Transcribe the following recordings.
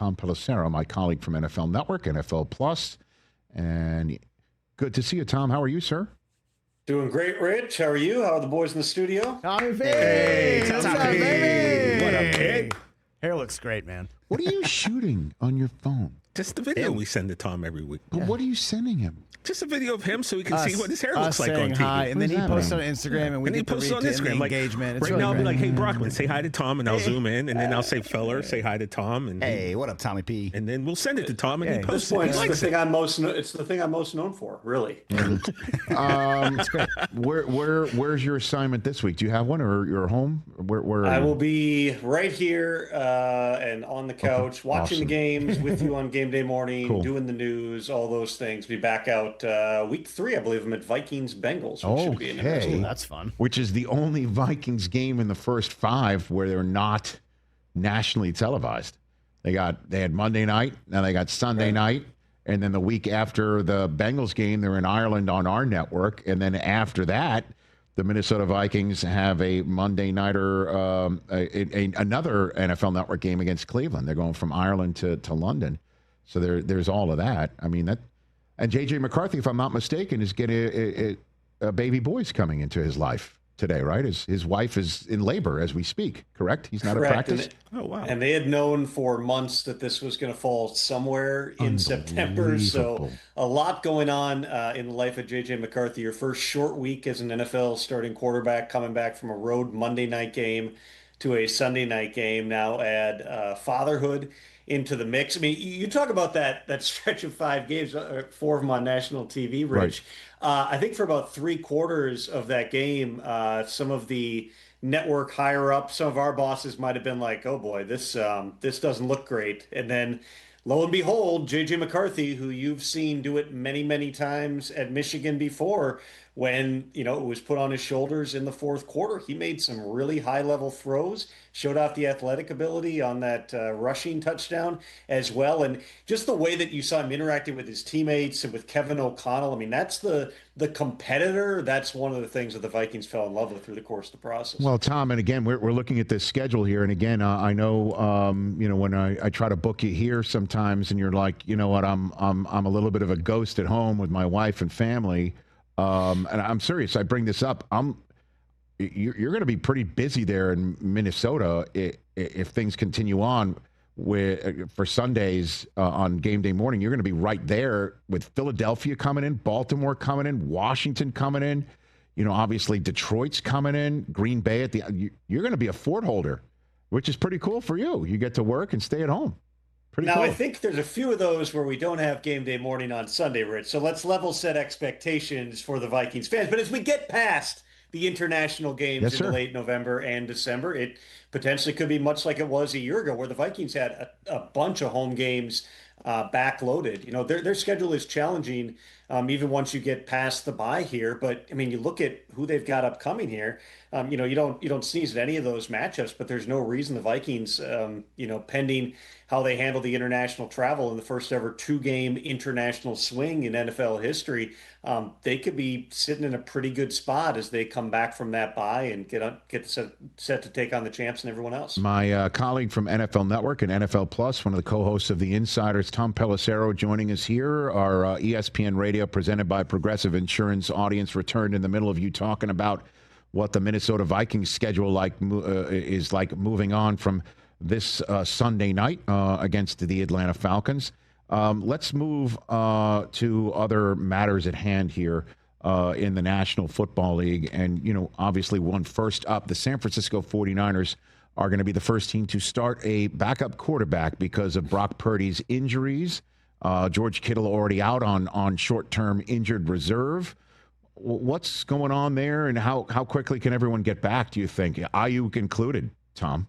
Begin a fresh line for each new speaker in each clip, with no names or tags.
Tom Pelissero, my colleague from NFL Network, NFL Plus. And good to see you, Tom. How are you, sir?
Doing great, Rich. How are you? How are the boys in the studio?
Tommy V!
Hey,
What's
Tommy
up,
V!
baby?
What up, kid?
Hair looks great, man.
What are you shooting on your phone?
Just the video we send to Tom every week.
But what are you sending him?
Just a video of him so we can see what his hair looks like on
saying
TV.
hi, and then he
What does that
posts on
mean?
Instagram, and we
And he
get to
posts
read
on
the
Instagram, like,
engagement. It's
right
really
now, I'll be
great.
like, hey, Brockman, say hi to Tom, and I'll zoom in, and then I'll say Feller, say hi to Tom, and
Hey, what up, Tommy P?
and then we'll send it to Tom, and
Hey,
he
at
At this
posts it.
point,
He
it's the
likes
thing
it.
I'm most. It's the thing I'm most known for, really.
It's great.
Where's your assignment this week? Do you have one, or you're home? Where are
I
you?
will be right here and on the couch, watching
Awesome.
the games with you on game day morning,
Cool.
doing the news, all those things. Be back out week 3, I believe. I'm at Vikings Bengals, which should be an
Okay.
interesting.
That's fun.
Which is the only Vikings game in the first 5 where they're not nationally televised. They had Monday night, now they got Sunday night, and then the week after the Bengals game, they're in Ireland on our network, and then after that, the Minnesota Vikings have a Monday nighter, another NFL Network game against Cleveland. They're going from Ireland to London, so there's all of that. I mean that, and JJ McCarthy, if I'm not mistaken, is getting a baby boy's coming into his life today, right? His wife is in labor as we speak, correct? He's not
Correct.
at practice?
Oh, wow.
And they had known for months that this was going to fall somewhere in September. So
Unbelievable.
a lot going on in the life of JJ McCarthy. Your first short week as an NFL starting quarterback, coming back from a road Monday night game to a Sunday night game. Now add fatherhood into the mix. I mean, you talk about that stretch of 5 games, 4 of them on national TV, Rich. I think for about 3/4 of that game, some of the network higher up, some of our bosses might have been like, "Oh boy, this doesn't look great." And then, lo and behold, JJ McCarthy, who you've seen do it many, many times at Michigan before, when it was put on his shoulders in the fourth quarter, he made some really high-level throws, showed off the athletic ability on that rushing touchdown as well, and just the way that you saw him interacting with his teammates and with Kevin O'Connell. I mean, that's the competitor. That's one of the things that the Vikings fell in love with through the course of the process.
Well, Tom, and again, we're looking at this schedule here, and again, I know, when I try to book you here sometimes, and you're like, you know what, I'm a little bit of a ghost at home with my wife and family, and I'm serious. I bring this up. You're going to be pretty busy there in Minnesota if things continue on for Sundays on game day morning. You're going to be right there with Philadelphia coming in, Baltimore coming in, Washington coming in. Obviously Detroit's coming in, Green Bay you're going to be a fort holder, which is pretty cool for you. You get to work and stay at home. Pretty
Now,
cool.
I think there's a few of those where we don't have game day morning on Sunday, Rich. So let's level set expectations for the Vikings fans. But as we get past the international games
Yes,
in
sir.
late November and December, it potentially could be much like it was a year ago, where the Vikings had a bunch of home games backloaded. Their schedule is challenging, even once you get past the bye here. But I mean, you look at who they've got upcoming here. You don't sneeze at any of those matchups, but there's no reason the Vikings, pending how they handle the international travel in the first ever 2-game international swing in NFL history, they could be sitting in a pretty good spot as they come back from that bye and get set to take on the champs and everyone else.
My colleague from NFL Network and NFL Plus, one of the co-hosts of The Insiders, Tom Pelissero, joining us here. Our ESPN Radio, presented by Progressive Insurance audience, returned in the middle of you talking about what the Minnesota Vikings schedule is like moving on from this Sunday night against the Atlanta Falcons. Let's move to other matters at hand here in the National Football League. And, obviously one first up, the San Francisco 49ers are going to be the first team to start a backup quarterback because of Brock Purdy's injuries. George Kittle already out on short-term injured reserve. What's going on there, and how quickly can everyone get back, do you think? Ayuk included, Tom?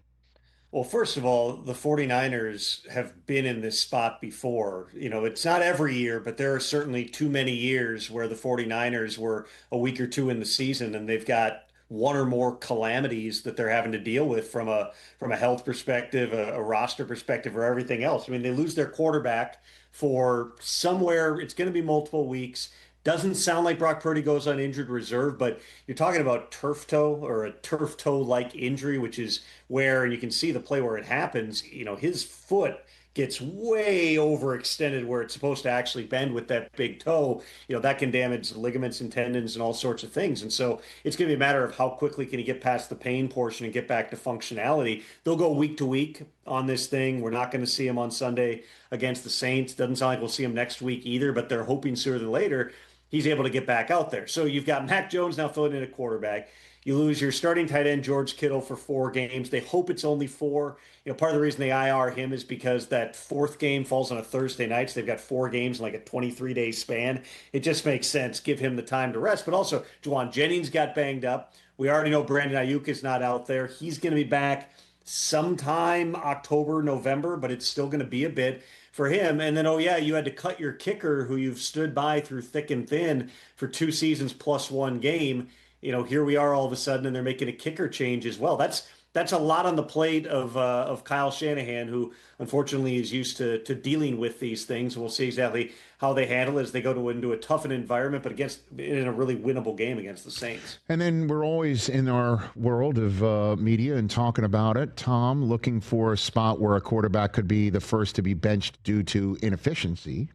Well, first of all, the 49ers have been in this spot before. It's not every year, but there are certainly too many years where the 49ers were a week or two in the season and they've got one or more calamities that they're having to deal with from a health perspective, a roster perspective, or everything else. I mean, they lose their quarterback for somewhere, it's going to be multiple weeks. Doesn't sound like Brock Purdy goes on injured reserve, but you're talking about turf toe or a turf toe-like injury, which is where, and you can see the play where it happens, his foot gets way overextended where it's supposed to actually bend with that big toe, that can damage ligaments and tendons and all sorts of things. And so it's going to be a matter of how quickly can he get past the pain portion and get back to functionality. They'll go week to week on this thing. We're not going to see him on Sunday against the Saints. Doesn't sound like we'll see him next week either, but they're hoping sooner than later he's able to get back out there. So you've got Mac Jones now filling in at quarterback. You lose your starting tight end, George Kittle, for 4 games. They hope it's only 4. Part of the reason they IR him is because that 4th game falls on a Thursday night. So they've got 4 games in like a 23-day span. It just makes sense. Give him the time to rest. But also, Juwan Jennings got banged up. We already know Brandon Ayuk is not out there. He's going to be back sometime October, November, but it's still going to be a bit for him. And then, you had to cut your kicker who you've stood by through thick and thin for 2 seasons plus 1 game. Here we are all of a sudden, and they're making a kicker change as well. That's a lot on the plate of Kyle Shanahan, who unfortunately is used to dealing with these things. We'll see exactly how they handle it as they go into a toughened environment, but in a really winnable game against the Saints.
And then we're always in our world of media and talking about it. Tom, looking for a spot where a quarterback could be the first to be benched due to inefficiency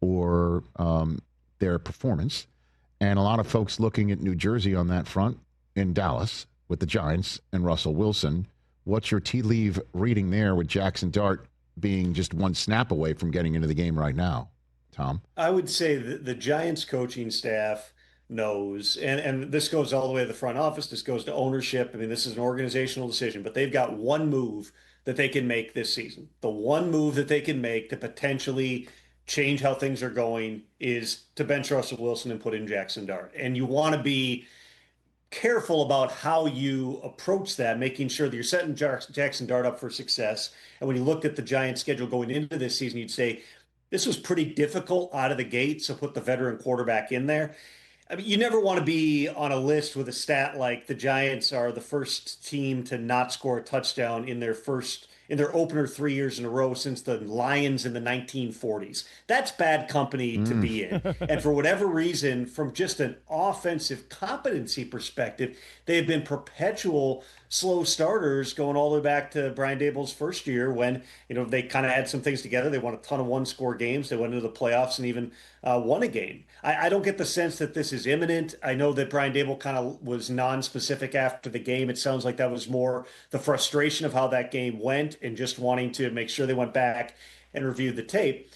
or their performance. And a lot of folks looking at New Jersey on that front in Dallas with the Giants and Russell Wilson. What's your tea leaf reading there with Jackson Dart being just 1 snap away from getting into the game right now, Tom?
I would say the Giants coaching staff knows, and this goes all the way to the front office. This goes to ownership. I mean, this is an organizational decision, but they've got one move that they can make this season. The one move that they can make to potentially change how things are going is to bench Russell Wilson and put in Jackson Dart. And you want to be careful about how you approach that, making sure that you're setting Jackson Dart up for success. And when you looked at the Giants schedule going into this season, you'd say this was pretty difficult out of the gate, so put the veteran quarterback in there. I mean, you never want to be on a list with a stat like the Giants are the first team to not score a touchdown in their opener 3 years in a row since the Lions in the 1940s. That's bad company to be in. And for whatever reason, from just an offensive competency perspective, they have been perpetual slow starters going all the way back to Brian Daboll's first year when, they kind of had some things together. They won a ton of 1-score games. They went into the playoffs and even won a game. I don't get the sense that this is imminent. I know that Brian Daboll kind of was non-specific after the game. It sounds like that was more the frustration of how that game went and just wanting to make sure they went back and reviewed the tape.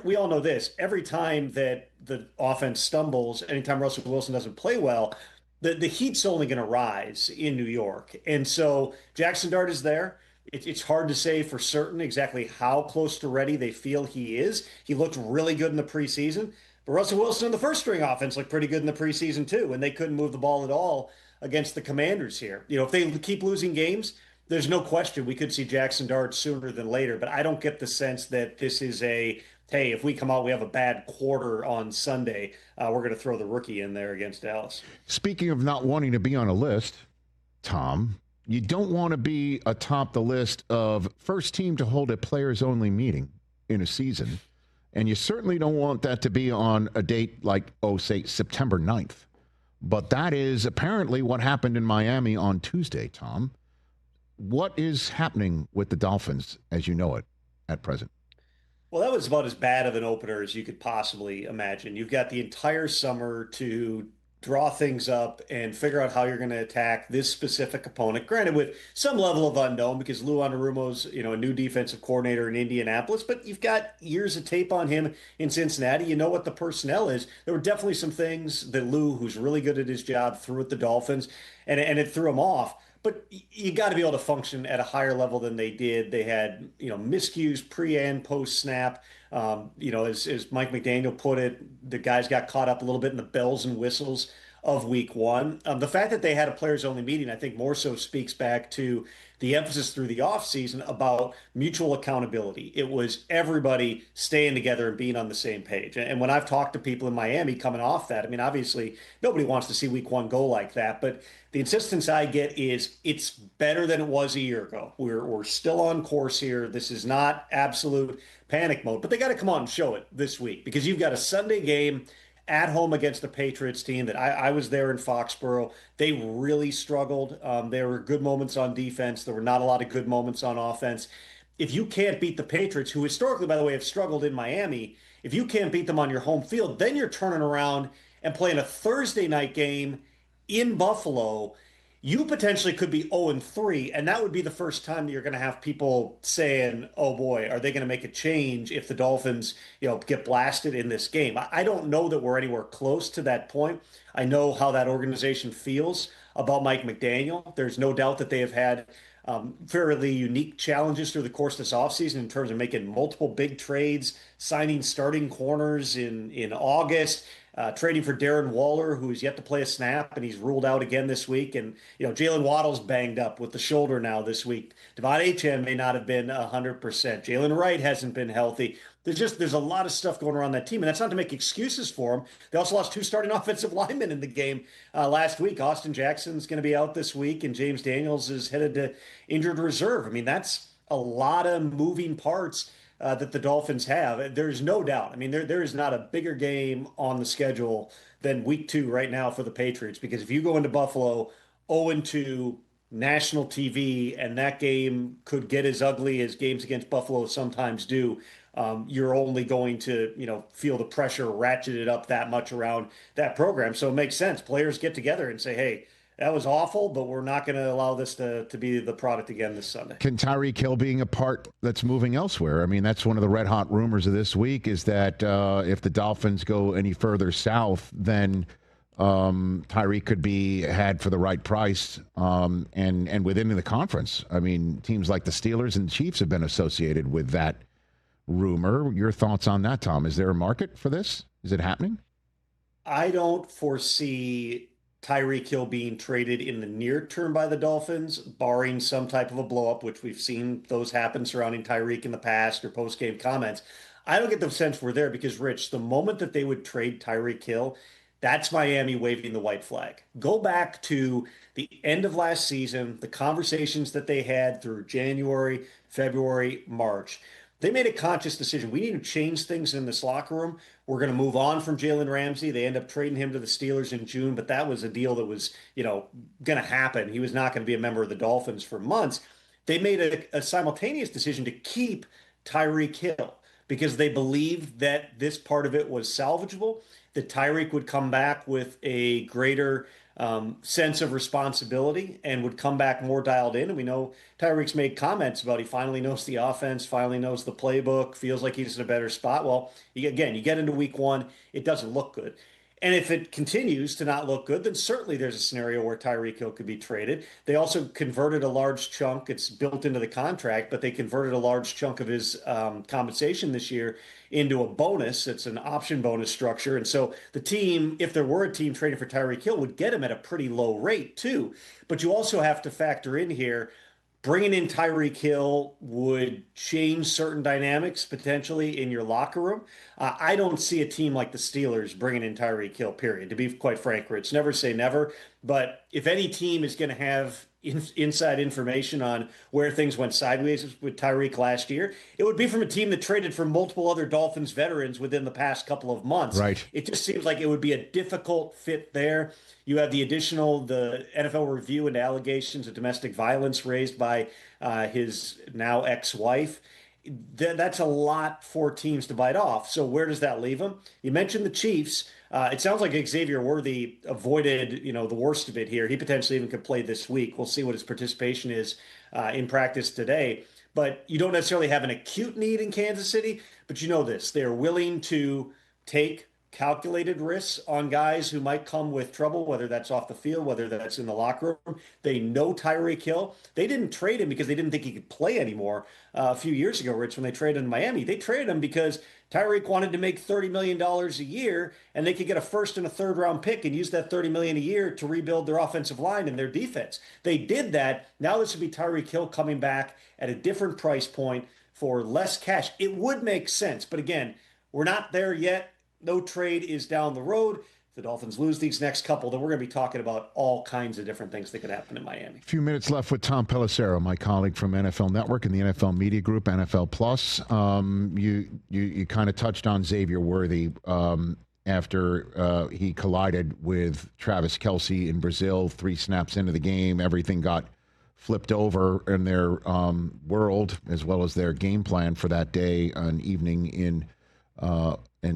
We all know this. Every time that the offense stumbles, anytime Russell Wilson doesn't play well, the heat's only going to rise in New York. And so Jackson Dart is there. It's hard to say for certain exactly how close to ready they feel he is. He looked really good in the preseason. But Russell Wilson in the first string offense looked pretty good in the preseason too, and they couldn't move the ball at all against the Commanders here. If they keep losing games, there's no question we could see Jackson Dart sooner than later. But I don't get the sense that this is hey, if we come out, we have a bad quarter on Sunday, we're going to throw the rookie in there against Dallas.
Speaking of not wanting to be on a list, Tom, you don't want to be atop the list of first team to hold a players-only meeting in a season. And you certainly don't want that to be on a date like, say, September 9th. But that is apparently what happened in Miami on Tuesday, Tom. What is happening with the Dolphins as you know it at present?
Well, that was about as bad of an opener as you could possibly imagine. You've got the entire summer to draw things up and figure out how you're going to attack this specific opponent. Granted, with some level of unknown because Lou Anarumo's, a new defensive coordinator in Indianapolis, but you've got years of tape on him in Cincinnati. You know what the personnel is. There were definitely some things that Lou, who's really good at his job, threw at the Dolphins, and it threw them off. But you got to be able to function at a higher level than they did. They had, miscues pre and post snap. As Mike McDaniel put it, the guys got caught up a little bit in the bells and whistles of week one. The fact that they had a players only meeting, I think more so speaks back to the emphasis through the offseason about mutual accountability. It was everybody staying together and being on the same page. And when I've talked to people in Miami coming off that, I mean, obviously nobody wants to see week one go like that, but the insistence I get is it's better than it was a year ago. We're still on course here. This is not absolute panic mode, but they got to come on and show it this week because you've got a Sunday game at home against the Patriots team that I was there in Foxborough. They really struggled. There were good moments on defense. There were not a lot of good moments on offense. if you can't beat the Patriots, who historically, by the way, have struggled in Miami, if you can't beat them on your home field, then you're turning around and playing a Thursday night game in Buffalo. You potentially could be 0-3, and that would be the first time that you're going to have people saying, "Oh boy, are they going to make a change if the Dolphins, get blasted in this game?" I don't know that we're anywhere close to that point. I know how that organization feels about Mike McDaniel. There's no doubt that they have had fairly unique challenges through the course of this offseason in terms of making multiple big trades, signing starting corners in August, trading for Darren Waller, who's yet to play a snap, and he's ruled out again this week. And, Jalen Waddle's banged up with the shoulder now this week. Devon Achane may not have been 100%. Jalen Wright hasn't been healthy. There's a lot of stuff going around that team, and that's not to make excuses for them. They also lost 2 starting offensive linemen in the game last week. Austin Jackson's going to be out this week, and James Daniels is headed to injured reserve. I mean, that's a lot of moving parts that the Dolphins have. There's no doubt. I mean, there is not a bigger game on the schedule than week 2 right now for the Patriots, because if you go into Buffalo 0-2 national TV, and that game could get as ugly as games against Buffalo sometimes do, you're only going to, feel the pressure ratcheted up that much around that program. So it makes sense. Players get together and say, hey, that was awful, but we're not going to allow this to be the product again this Sunday.
Can Tyreek Hill being a part that's moving elsewhere? I mean, that's one of the red hot rumors of this week, is that if the Dolphins go any further south, then Tyreek could be had for the right price and within the conference. I mean, teams like the Steelers and Chiefs have been associated with that rumor. Your thoughts on that, Tom? Is there a market for this? Is it happening?
I don't foresee Tyreek Hill being traded in the near term by the Dolphins, barring some type of a blow-up, which we've seen those happen surrounding Tyreek in the past, or post-game comments. I don't get the sense we're there because, Rich, the moment that they would trade Tyreek Hill, that's Miami waving the white flag. Go back to the end of last season, the conversations that they had through January, February, March. They made a conscious decision. We need to change things in this locker room. We're going to move on from Jalen Ramsey. They end up trading him to the Steelers in June, but that was a deal that was, going to happen. He was not going to be a member of the Dolphins for months. They made a simultaneous decision to keep Tyreek Hill because they believed that this part of it was salvageable, that Tyreek would come back with a greater sense of responsibility and would come back more dialed in. And we know Tyreek's made comments about he finally knows the offense, finally knows the playbook, feels like he's in a better spot. Well, you get into week 1, it doesn't look good. And if it continues to not look good, then certainly there's a scenario where Tyreek Hill could be traded. They also converted a large chunk. It's built into the contract, but they converted a large chunk of his compensation this year into a bonus. It's an option bonus structure. And so the team, if there were a team trading for Tyreek Hill, would get him at a pretty low rate too. But you also have to factor in here, bringing in Tyreek Hill would change certain dynamics potentially in your locker room. I don't see a team like the Steelers bringing in Tyreek Hill, period. To be quite frank, Rich, never say never. But if any team is going to have inside information on where things went sideways with Tyreek last year, it would be from a team that traded for multiple other Dolphins veterans within the past couple of months.
Right.
It just seems like it would be a difficult fit there. You have the NFL review into allegations of domestic violence raised by his now ex-wife. That's a lot for teams to bite off. So where does that leave him? You mentioned the Chiefs. It sounds like Xavier Worthy avoided, the worst of it here. He potentially even could play this week. We'll see what his participation is in practice today. But you don't necessarily have an acute need in Kansas City. But you know this. They're willing to take calculated risks on guys who might come with trouble, whether that's off the field, whether that's in the locker room. They know Tyreek Hill. They didn't trade him because they didn't think he could play anymore a few years ago, Rich, when they traded in Miami. They traded him because Tyreek wanted to make $30 million a year, and they could get a first and a third round pick and use that $30 million a year to rebuild their offensive line and their defense. They did that. Now this would be Tyreek Hill coming back at a different price point for less cash. It would make sense. But again, we're not there yet. No trade is down the road. If the Dolphins lose these next couple, then we're going to be talking about all kinds of different things that could happen in Miami.
A few minutes left with Tom Pelissero, my colleague from NFL Network and the NFL Media Group, NFL Plus. You kind of touched on Xavier Worthy after he collided with Travis Kelce in Brazil. 3 snaps into the game, everything got flipped over in their world as well as their game plan for that day and evening in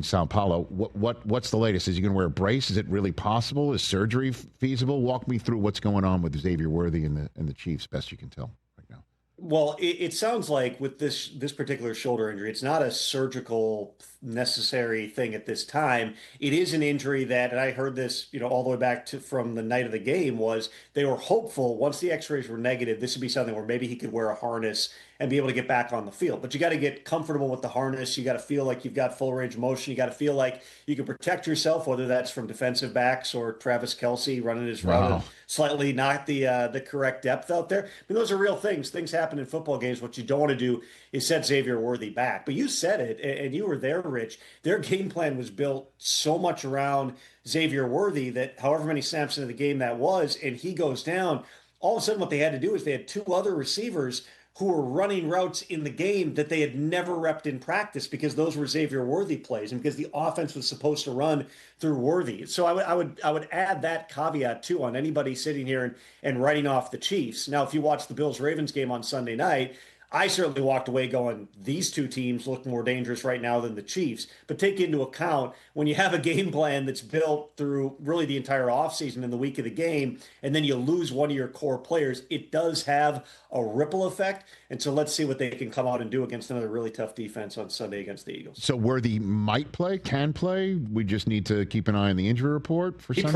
Sao Paulo. What's the latest? Is he going to wear a brace? Is it really possible? Is surgery feasible? Walk me through what's going on with Xavier Worthy and the Chiefs, best you can tell right now.
Well, it sounds like with this particular shoulder injury, it's not a surgical necessary thing at this time. It is an injury that, and I heard this, all the way back to from the night of the game, was they were hopeful once the X-rays were negative, this would be something where maybe he could wear a harness and be able to get back on the field. But you got to get comfortable with the harness. You got to feel like you've got full range of motion. You got to feel like you can protect yourself, whether that's from defensive backs or Travis Kelce running his route and slightly not the correct depth out there. I mean, those are real things. Things happen in football games. What you don't want to do is set Xavier Worthy back. But you said it, and you were there, Rich. Their game plan was built so much around Xavier Worthy that however many snaps into the game that was, and he goes down, all of a sudden what they had to do is they had two other receivers who were running routes in the game that they had never repped in practice because those were Xavier Worthy plays and because the offense was supposed to run through Worthy. So I would add that caveat too on anybody sitting here and writing off the Chiefs. Now, if you watch the Bills-Ravens game on Sunday night, I certainly walked away going, these two teams look more dangerous right now than the Chiefs. But take into account when you have a game plan that's built through really the entire offseason in the week of the game, and then you lose one of your core players, it does have a ripple effect. And so let's see what they can come out and do against another really tough defense on Sunday against the Eagles.
So Worthy might play, can play. We just need to keep an eye on the injury report for Sunday?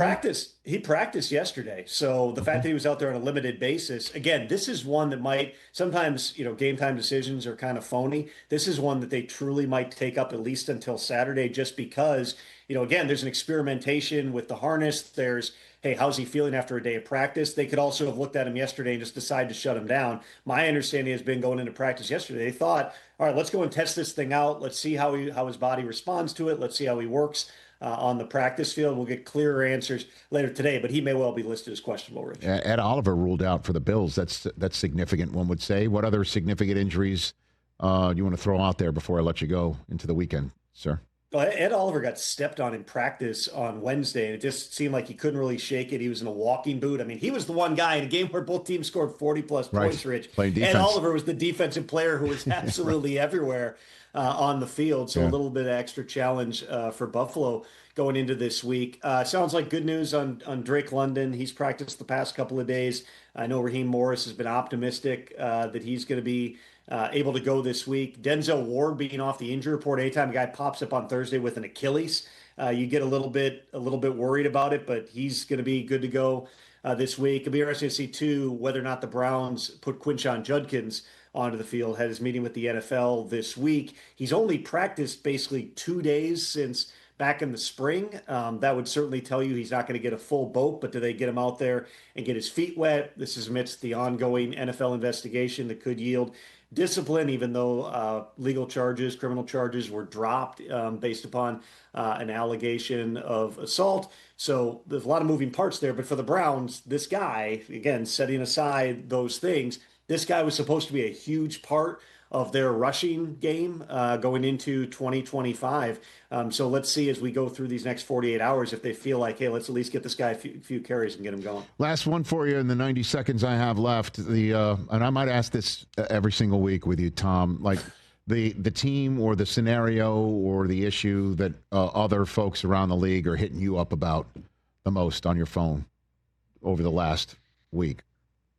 He practiced yesterday. So the fact that he was out there on a limited basis, again, this is one that might sometimes, game time decisions are kind of phony. This is one that they truly might take up at least until Saturday, just because, again, there's an experimentation with the harness. There's, hey, how's he feeling after a day of practice? They could also have looked at him yesterday and just decide to shut him down. My understanding has been going into practice yesterday, they thought, all right, let's go and test this thing out. Let's see how his body responds to it. Let's see how he works on the practice field. We'll get clearer answers later today, but he may well be listed as questionable, Rich.
Ed Oliver ruled out for the Bills. That's significant, one would say. What other significant injuries do you want to throw out there before I let you go into the weekend, sir?
Well, Ed Oliver got stepped on in practice on Wednesday, and it just seemed like he couldn't really shake it. He was in a walking boot. I mean, he was the one guy in a game where both teams scored 40-plus points, Rich. Ed Oliver was the defensive player who was absolutely everywhere on the field. So a little bit of extra challenge for Buffalo going into this week. Sounds like good news on Drake London. He's practiced the past couple of days. I know Raheem Morris has been optimistic that he's going to be able to go this week. Denzel Ward being off the injury report. Anytime a guy pops up on Thursday with an Achilles, you get a little bit worried about it, but he's going to be good to go this week. It'll be interesting to see too whether or not the Browns put Quinshon Judkins onto the field. Had his meeting with the NFL this week. He's only practiced basically 2 days since back in the spring. That would certainly tell you he's not going to get a full boat, but do they get him out there and get his feet wet? This is amidst the ongoing NFL investigation that could yield discipline, even though criminal charges were dropped based upon an allegation of assault. So there's a lot of moving parts there. But for the Browns, this guy, again, setting aside those things, this guy was supposed to be a huge part of their rushing game going into 2025. So let's see as we go through these next 48 hours if they feel like, hey, let's at least get this guy a few carries and get him going.
Last one for you in the 90 seconds I have left. And I might ask this every single week with you, Tom, like the team or the scenario or the issue that other folks around the league are hitting you up about the most on your phone over the last week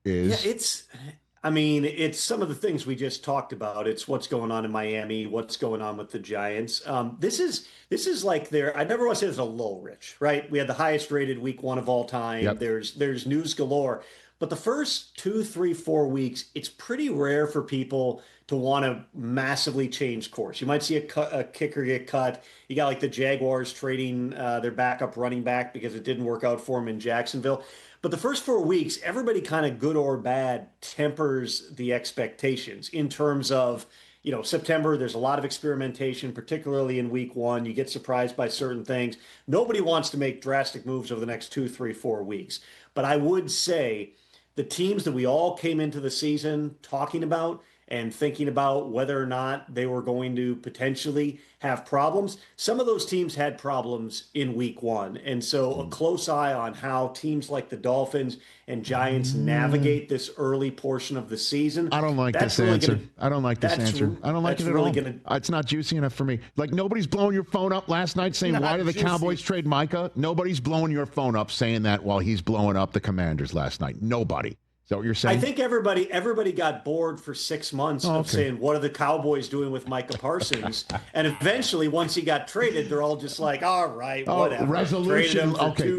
is...
Yeah, it's some of the things we just talked about. It's what's going on in Miami, what's going on with the Giants. This is like I never want to say it's a low, Rich, right? We had the highest rated week one of all time. Yep. There's news galore. But the first 2, 3, 4 weeks, it's pretty rare for people to want to massively change course. You might see a kicker get cut. You got like the Jaguars trading their backup running back because it didn't work out for him in Jacksonville. But the first 4 weeks, everybody kind of good or bad tempers the expectations in terms of, September, there's a lot of experimentation, particularly in week one. You get surprised by certain things. Nobody wants to make drastic moves over the next 2, 3, 4 weeks. But I would say the teams that we all came into the season talking about and thinking about whether or not they were going to potentially have problems. Some of those teams had problems in week one. And so a close eye on how teams like the Dolphins and Giants navigate this early portion of the season.
I don't like this answer. I don't like this answer. I don't like it at all. It's not juicy enough for me. Like, nobody's blowing your phone up last night saying, why did the Cowboys trade Micah? Nobody's blowing your phone up saying that while he's blowing up the Commanders last night. Nobody. Is that what you're saying?
I think everybody got bored for 6 months of saying, what are the Cowboys doing with Micah Parsons? And eventually, once he got traded, they're all just like, all right, whatever.
Resolution. Okay,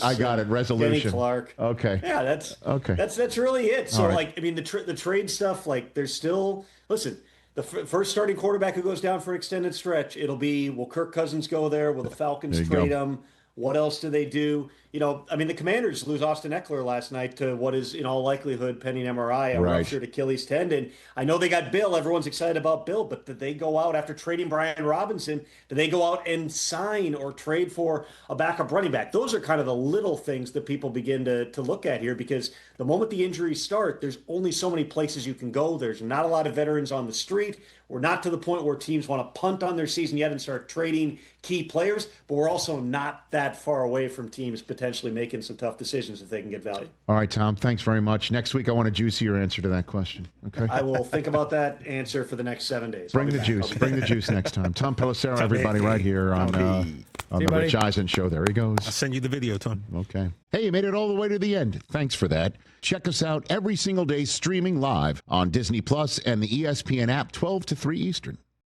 I got it. Resolution.
Kenny Clark.
Okay.
Yeah, that's really it. So,
right.
I mean, the trade stuff, like, there's still, listen, the first starting quarterback who goes down for an extended stretch, it'll be, will Kirk Cousins go there? Will the Falcons trade him? What else do they do? You know, I mean, the Commanders lose Austin Eckler last night to what is, in all likelihood, pending MRI, a ruptured Achilles tendon. I know they got Bill. Everyone's excited about Bill, but did they go out after trading Brian Robinson? Did they go out and sign or trade for a backup running back? Those are kind of the little things that people begin to look at here, because the moment the injuries start, there's only so many places you can go. There's not a lot of veterans on the street. We're not to the point where teams want to punt on their season yet and start trading key players, but we're also not that far away from teams potentially making some tough decisions if they can get value.
All right, Tom, thanks very much. Next week, I want a juicier answer to that question. Okay.
I will think about that answer for the next 7 days.
Bring the juice. Bring the juice next time. Tom Pelissero, everybody, right here on the Rich Eisen Show. There he goes.
I'll send you the video, Tom.
Okay. Hey, you made it all the way to the end. Thanks for that. Check us out every single day streaming live on Disney Plus and the ESPN app 12 to 3 Eastern.